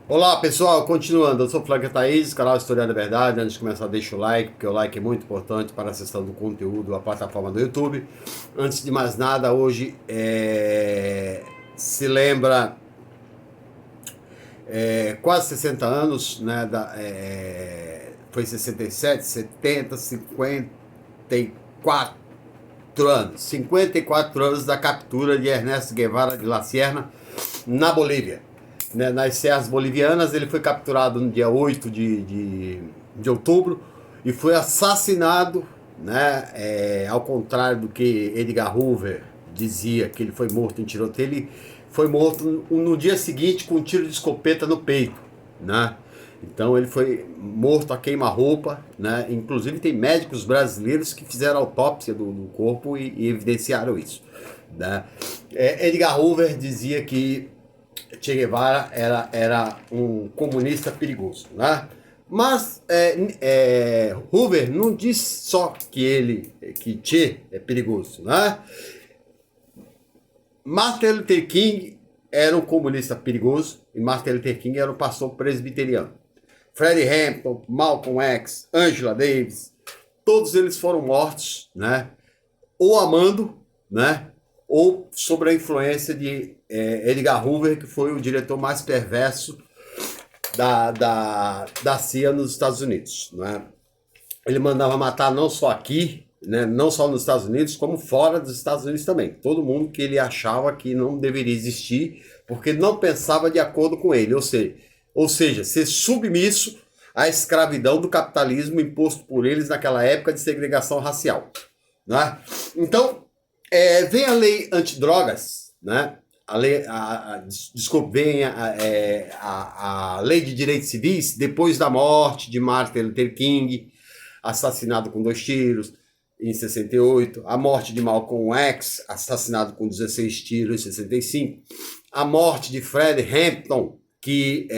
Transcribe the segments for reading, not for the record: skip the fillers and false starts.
Olá pessoal, continuando, eu sou o Flávio Thaís, canal História da Verdade. Antes de começar, deixa o like, porque o like é muito importante para a sessão do conteúdo da plataforma do YouTube. Antes de mais nada, hoje se lembra quase 60 anos, né? Foi 67, 70, 54 anos. 54 anos da captura de Ernesto Guevara de La Serna na Bolívia, né, nas serras bolivianas. Ele foi capturado no dia 8 de outubro e foi assassinado, né, ao contrário do que Edgar Hoover dizia, que ele foi morto em tiroteio. Ele foi morto no dia seguinte com um tiro de escopeta no peito, né? Então ele foi morto a queima-roupa, né? Inclusive tem médicos brasileiros que fizeram autópsia do corpo e evidenciaram isso, né? Edgar Hoover dizia que Che Guevara era um comunista perigoso, né? Mas Hoover não diz só que Che é perigoso, né? Martin Luther King era um comunista perigoso e Martin Luther King era um pastor presbiteriano. Freddie Hampton, Malcolm X, Angela Davis, todos eles foram mortos, né? Ou amando, né? Ou sob a influência de Edgar Hoover, que foi o diretor mais perverso da CIA nos Estados Unidos, né? Ele mandava matar não só aqui, né, não só nos Estados Unidos, como fora dos Estados Unidos também. Todo mundo que ele achava que não deveria existir, porque não pensava de acordo com ele. Ou seja, ser submisso à escravidão do capitalismo imposto por eles naquela época de segregação racial, né? Então, vem a lei antidrogas, né? Desculpe, vem a lei de direitos civis depois da morte de Martin Luther King, assassinado com 2 tiros em 68, a morte de Malcolm X, assassinado com 16 tiros em 65, a morte de Fred Hampton, que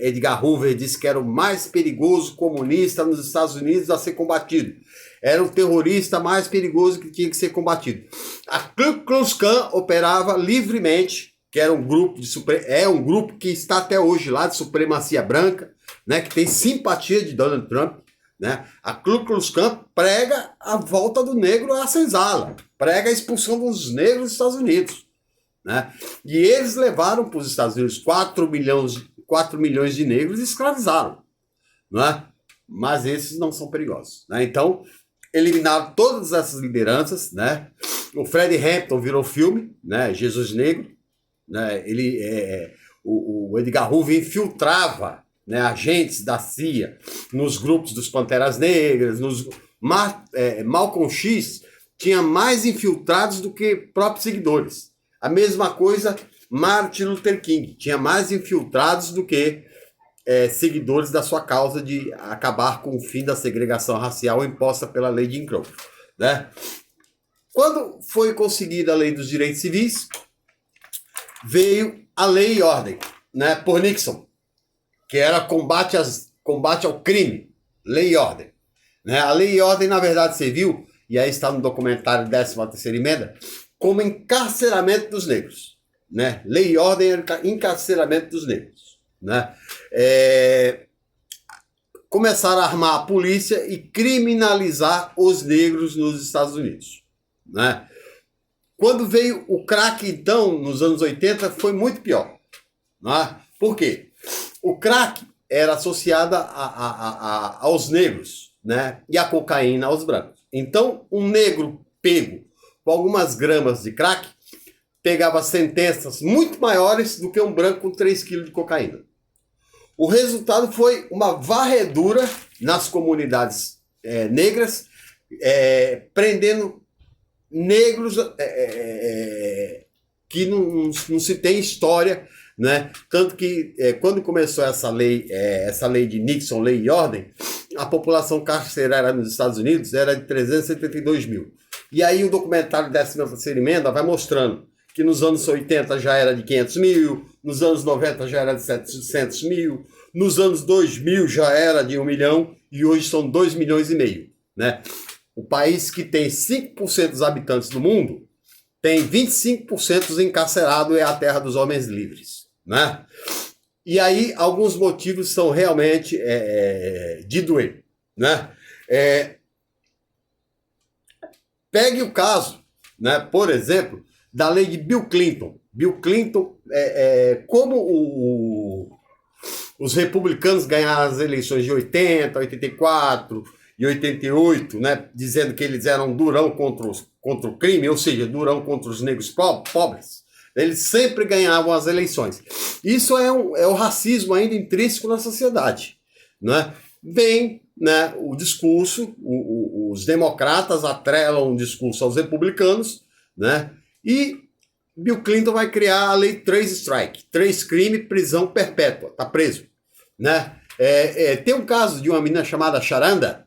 Edgar Hoover disse que era o mais perigoso comunista nos Estados Unidos a ser combatido. Era o terrorista mais perigoso que tinha que ser combatido. A Ku Klux Klan operava livremente, que era um grupo um grupo que está até hoje lá de supremacia branca, né, que tem simpatia de Donald Trump, né? A Ku Klux Klan prega a volta do negro à senzala, prega a expulsão dos negros dos Estados Unidos, né? E eles levaram para os Estados Unidos 4 milhões de negros e escravizaram, né? Mas esses não são perigosos, né? Então eliminaram todas essas lideranças, né? O Fred Hampton virou filme, né? Jesus Negro, né? O Edgar Hoover infiltrava, né, agentes da CIA nos grupos dos Panteras Negras, Malcolm X tinha mais infiltrados do que próprios seguidores. A mesma coisa Martin Luther King, tinha mais infiltrados do que seguidores da sua causa de acabar com o fim da segregação racial imposta pela lei de Jim Crow, né? Quando foi conseguida a lei dos direitos civis, veio a lei e ordem, né, por Nixon, que era combate ao crime, lei e ordem, né? A lei e ordem, na verdade, serviu, e aí está no documentário 13ª Emenda, como encarceramento dos negros, né? Lei e ordem era encarceramento dos negros, né? Começaram a armar a polícia e criminalizar os negros nos Estados Unidos, né? Quando veio o crack, então, nos anos 80, foi muito pior, né? Por quê? O crack era associado aos negros, né? E a cocaína aos brancos. Então, um negro pego com algumas gramas de crack pegava sentenças muito maiores do que um branco com 3 quilos de cocaína. O resultado foi uma varredura nas comunidades negras, prendendo negros que não se tem história, né? Tanto que quando começou essa lei de Nixon, lei e ordem, a população carcerária nos Estados Unidos era de 372 mil. E aí o documentário 13ª Emenda vai mostrando que nos anos 80 já era de 500 mil, nos anos 90 já era de 700 mil, nos anos 2000 já era de 1 milhão e hoje são 2 milhões e meio, né? O país que tem 5% dos habitantes do mundo tem 25% encarcerado, é a terra dos homens livres, né? E aí, alguns motivos são realmente de doer, né? Pegue o caso, né, por exemplo, da lei de Bill Clinton. Bill Clinton, como os republicanos ganharam as eleições de 80, 84 e 88, né, dizendo que eles eram durão contra o crime, ou seja, durão contra os negros pobres, eles sempre ganhavam as eleições. Isso é o racismo ainda intrínseco na sociedade, né? Vem, né, o discurso, os democratas atrelam o discurso aos republicanos, né? E Bill Clinton vai criar a lei 3 strike, 3 crime, prisão perpétua, tá preso, né? Tem um caso de uma menina chamada Charanda,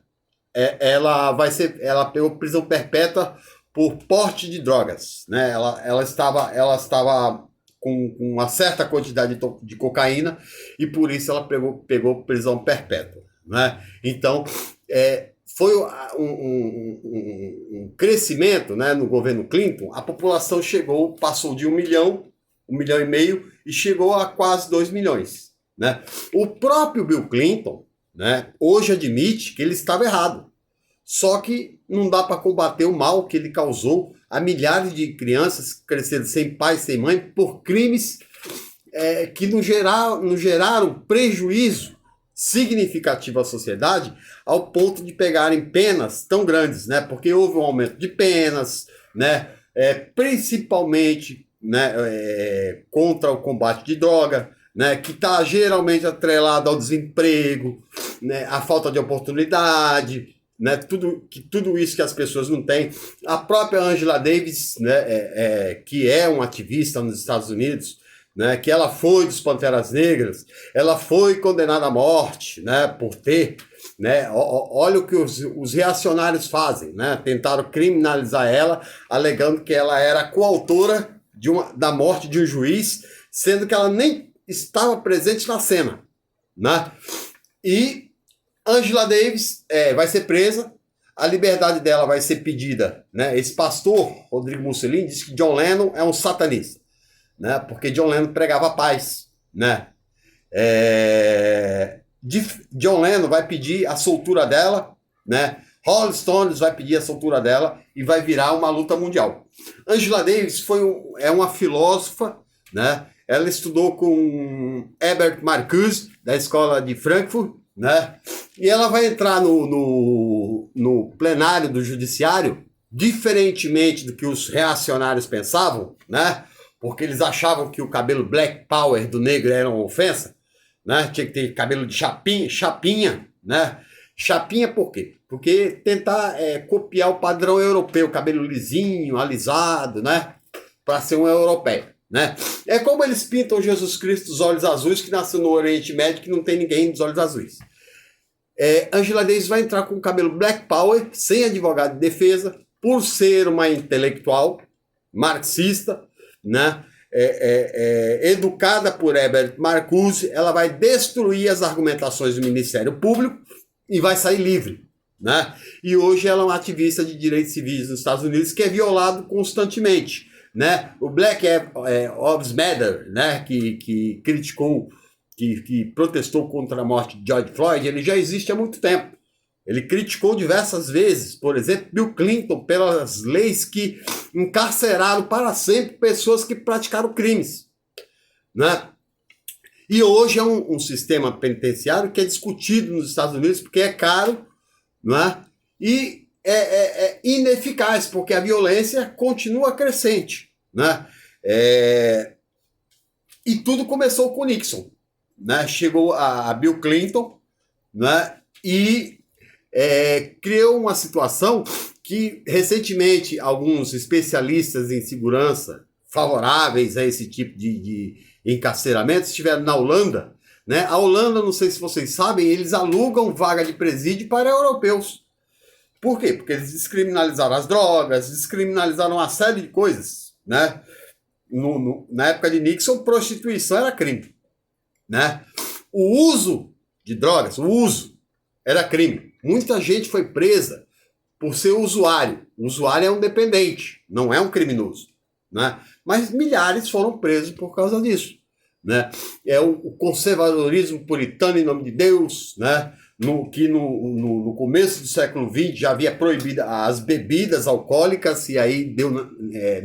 ela pegou prisão perpétua por porte de drogas, né? Ela estava com uma certa quantidade de cocaína e por isso ela pegou prisão perpétua, né? Então, foi um crescimento, né, no governo Clinton. A população passou de 1 milhão, 1 milhão e meio e chegou a quase 2 milhões, né? O próprio Bill Clinton, né, hoje admite que ele estava errado. Só que não dá para combater o mal que ele causou a milhares de crianças crescendo sem pai, sem mãe, por crimes que não geraram prejuízo significativo à sociedade, ao ponto de pegarem penas tão grandes, né? Porque houve um aumento de penas, né? Principalmente, né, contra o combate de droga, né? Que está geralmente atrelado ao desemprego, né? À falta de oportunidade, né? Tudo isso que as pessoas não têm. A própria Angela Davis, né, que é uma ativista nos Estados Unidos, né, que ela foi dos Panteras Negras, ela foi condenada à morte, né, por ter, né, olha o que os reacionários fazem, né, tentaram criminalizar ela, alegando que ela era coautora da morte de um juiz, sendo que ela nem estava presente na cena, né, e Angela Davis vai ser presa, a liberdade dela vai ser pedida, né, esse pastor, Rodrigo Mussolini, disse que John Lennon é um satanista, né? Porque John Lennon pregava paz, né? John Lennon vai pedir a soltura dela, né? Rolling Stones vai pedir a soltura dela e vai virar uma luta mundial. Angela Davis é uma filósofa, né? Ela estudou com Herbert Marcuse, da escola de Frankfurt, né? E ela vai entrar no plenário do judiciário, diferentemente do que os reacionários pensavam, né? Porque eles achavam que o cabelo Black Power do negro era uma ofensa, né? Tinha que ter cabelo de chapinha, né? Chapinha por quê? Porque tentar copiar o padrão europeu, cabelo lisinho, alisado, né? Para ser um europeu, né? É como eles pintam Jesus Cristo dos olhos azuis, que nasceu no Oriente Médio, que não tem ninguém dos olhos azuis. Angela Davis vai entrar com o cabelo Black Power, sem advogado de defesa, por ser uma intelectual marxista, né? Educada por Herbert Marcuse, ela vai destruir as argumentações do Ministério Público e vai sair livre, né? E hoje ela é uma ativista de direitos civis nos Estados Unidos que é violado constantemente, né? O Black Lives Matter, né? Que criticou, que protestou contra a morte de George Floyd, ele já existe há muito tempo. Ele criticou diversas vezes, por exemplo, Bill Clinton, pelas leis que encarceraram para sempre pessoas que praticaram crimes, né? E hoje é um sistema penitenciário que é discutido nos Estados Unidos porque é caro, né? E é ineficaz, porque a violência continua crescente, né? E tudo começou com Nixon, né? Chegou a Bill Clinton, né? E criou uma situação que, recentemente, alguns especialistas em segurança favoráveis a esse tipo de encarceramento estiveram na Holanda, né? A Holanda, não sei se vocês sabem, eles alugam vaga de presídio para europeus. Por quê? Porque eles descriminalizaram as drogas, descriminalizaram uma série de coisas, né? Na época de Nixon, prostituição era crime, né? O uso de drogas, era crime. Muita gente foi presa por ser usuário. O usuário é um dependente, não é um criminoso, né? Mas milhares foram presos por causa disso, né? É o conservadorismo puritano em nome de Deus, né? No começo do século XX já havia proibido as bebidas alcoólicas e aí deu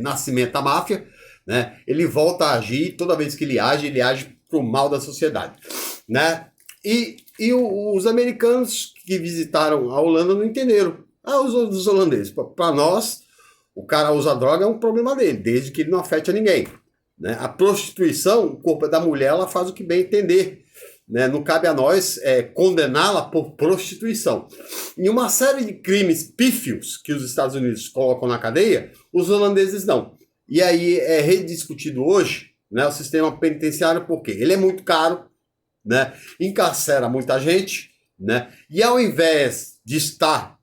nascimento à máfia, né? Ele volta a agir, toda vez que ele age para o mal da sociedade, né? Os americanos que visitaram a Holanda não entenderam. Os holandeses, para nós, o cara usa droga é um problema dele, desde que ele não afete a ninguém, né? A prostituição, o corpo da mulher, ela faz o que bem entender, né? Não cabe a nós condená-la por prostituição. Em uma série de crimes pífios que os Estados Unidos colocam na cadeia, os holandeses não. E aí é rediscutido hoje, né, o sistema penitenciário, porque ele é muito caro, né, encarcera muita gente, né, e ao invés de estar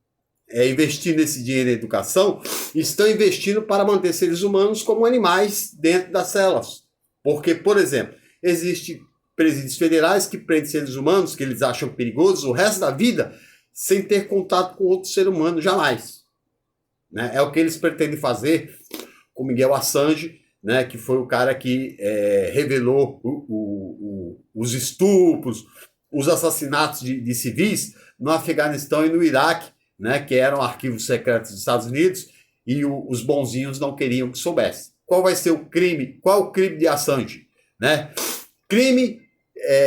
investindo esse dinheiro em educação, estão investindo para manter seres humanos como animais dentro das celas. Porque, por exemplo, existem presídios federais que prendem seres humanos que eles acham perigosos o resto da vida sem ter contato com outro ser humano jamais, né? É o que eles pretendem fazer com Miguel Assange, né, que foi o cara que revelou os estupros, os assassinatos de civis no Afeganistão e no Iraque, né, que eram arquivos secretos dos Estados Unidos, e os bonzinhos não queriam que soubesse. Qual vai ser o crime? Qual é o crime de Assange? Né? Crime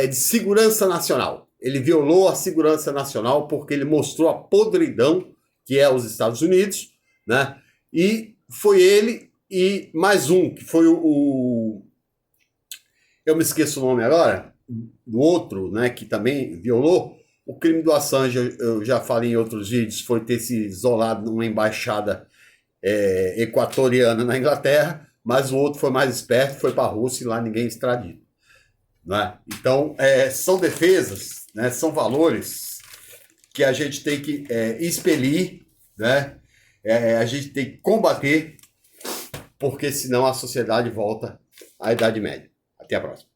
de segurança nacional. Ele violou a segurança nacional porque ele mostrou a podridão que é os Estados Unidos, né? E foi ele e mais um, que foi eu me esqueço o nome agora, do outro, né, que também violou. O crime do Assange, eu já falei em outros vídeos, foi ter se isolado numa embaixada equatoriana na Inglaterra, mas o outro foi mais esperto, foi para a Rússia e lá ninguém é extradito. Né? Então, são defesas, né, são valores que a gente tem que expelir, né? A gente tem que combater, porque senão a sociedade volta à Idade Média. Até a próxima.